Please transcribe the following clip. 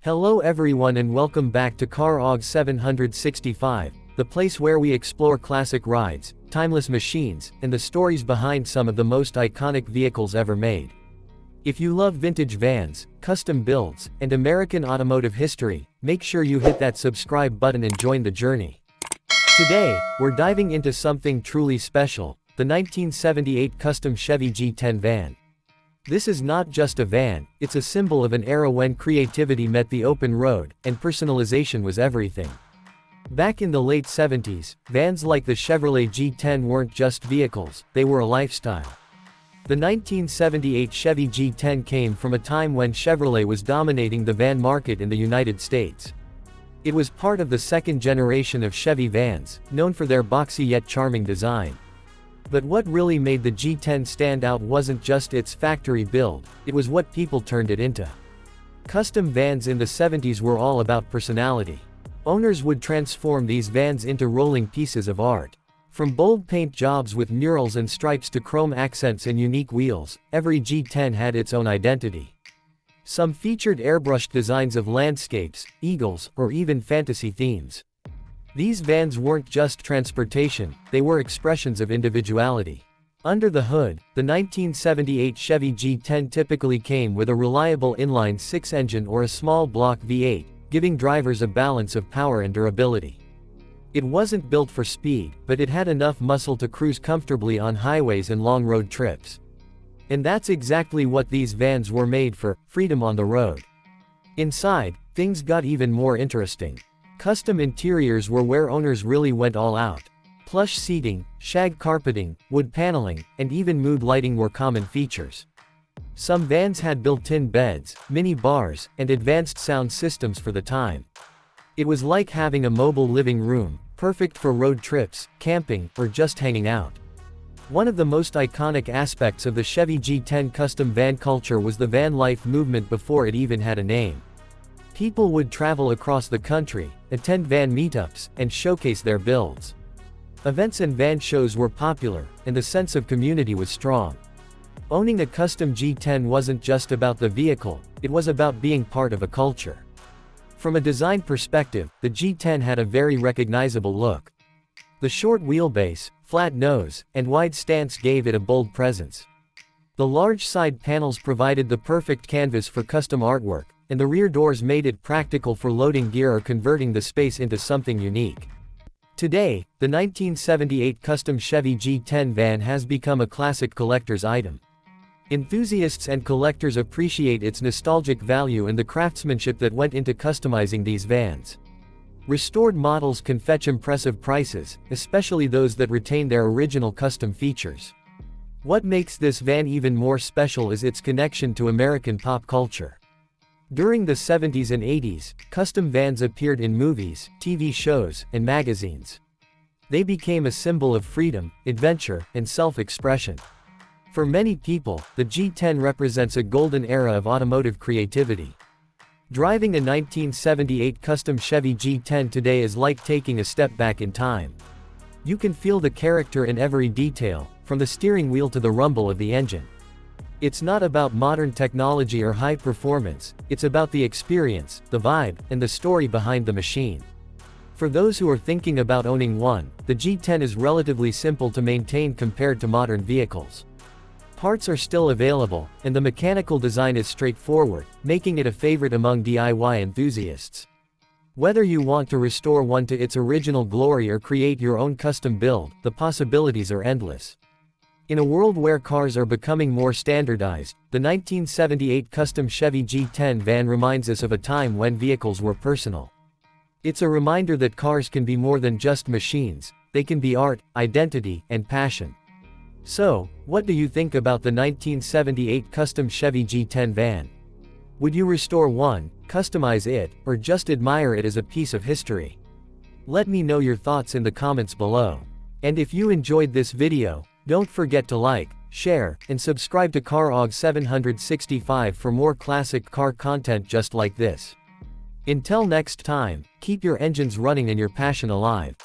Hello everyone and welcome back to CarOg 765, the place where we explore classic rides, timeless machines, and the stories behind some of the most iconic vehicles ever made. If you love vintage vans, custom builds, and American automotive history, make sure you hit that subscribe button and join the journey. Today, we're diving into something truly special, the 1978 Custom Chevy G10 van. This is not just a van, it's a symbol of an era when creativity met the open road, and personalization was everything. Back in the late 70s, vans like the Chevrolet G10 weren't just vehicles, they were a lifestyle. The 1978 Chevy G10 came from a time when Chevrolet was dominating the van market in the United States. It was part of the second generation of Chevy vans, known for their boxy yet charming design. But what really made the G10 stand out wasn't just its factory build, it was what people turned it into. Custom vans in the 70s were all about personality. Owners would transform these vans into rolling pieces of art. From bold paint jobs with murals and stripes to chrome accents and unique wheels, every G10 had its own identity. Some featured airbrushed designs of landscapes, eagles, or even fantasy themes. These vans weren't just transportation, they were expressions of individuality. Under the hood, the 1978 Chevy G10 typically came with a reliable inline-six engine or a small block V8, giving drivers a balance of power and durability. It wasn't built for speed, but it had enough muscle to cruise comfortably on highways and long road trips. And that's exactly what these vans were made for, freedom on the road. Inside, things got even more interesting. Custom interiors were where owners really went all out. Plush seating, shag carpeting, wood paneling, and even mood lighting were common features. Some vans had built-in beds, mini bars, and advanced sound systems for the time. It was like having a mobile living room, perfect for road trips, camping, or just hanging out. One of the most iconic aspects of the Chevy G10 custom van culture was the van life movement before it even had a name. People would travel across the country, attend van meetups, and showcase their builds. Events and van shows were popular, and the sense of community was strong. Owning a custom G10 wasn't just about the vehicle, it was about being part of a culture. From a design perspective, the G10 had a very recognizable look. The short wheelbase, flat nose, and wide stance gave it a bold presence. The large side panels provided the perfect canvas for custom artwork, and the rear doors made it practical for loading gear or converting the space into something unique. Today, the 1978 Custom Chevy G10 van has become a classic collector's item. Enthusiasts and collectors appreciate its nostalgic value and the craftsmanship that went into customizing these vans. Restored models can fetch impressive prices, especially those that retain their original custom features. What makes this van even more special is its connection to American pop culture. During the 70s and 80s, custom vans appeared in movies, TV shows, and magazines. They became a symbol of freedom, adventure, and self-expression. For many people, the G10 represents a golden era of automotive creativity. Driving a 1978 custom Chevy G10 today is like taking a step back in time. You can feel the character in every detail, from the steering wheel to the rumble of the engine. It's not about modern technology or high performance, it's about the experience, the vibe, and the story behind the machine. For those who are thinking about owning one, the G10 is relatively simple to maintain compared to modern vehicles. Parts are still available, and the mechanical design is straightforward, making it a favorite among DIY enthusiasts. Whether you want to restore one to its original glory or create your own custom build, the possibilities are endless. In a world where cars are becoming more standardized, the 1978 Custom Chevy G10 van reminds us of a time when vehicles were personal. It's a reminder that cars can be more than just machines, they can be art, identity, and passion. So, what do you think about the 1978 Custom Chevy G10 van? Would you restore one, customize it, or just admire it as a piece of history? Let me know your thoughts in the comments below. And if you enjoyed this video, don't forget to like, share, and subscribe to CarOg 765 for more classic car content just like this. Until next time, keep your engines running and your passion alive.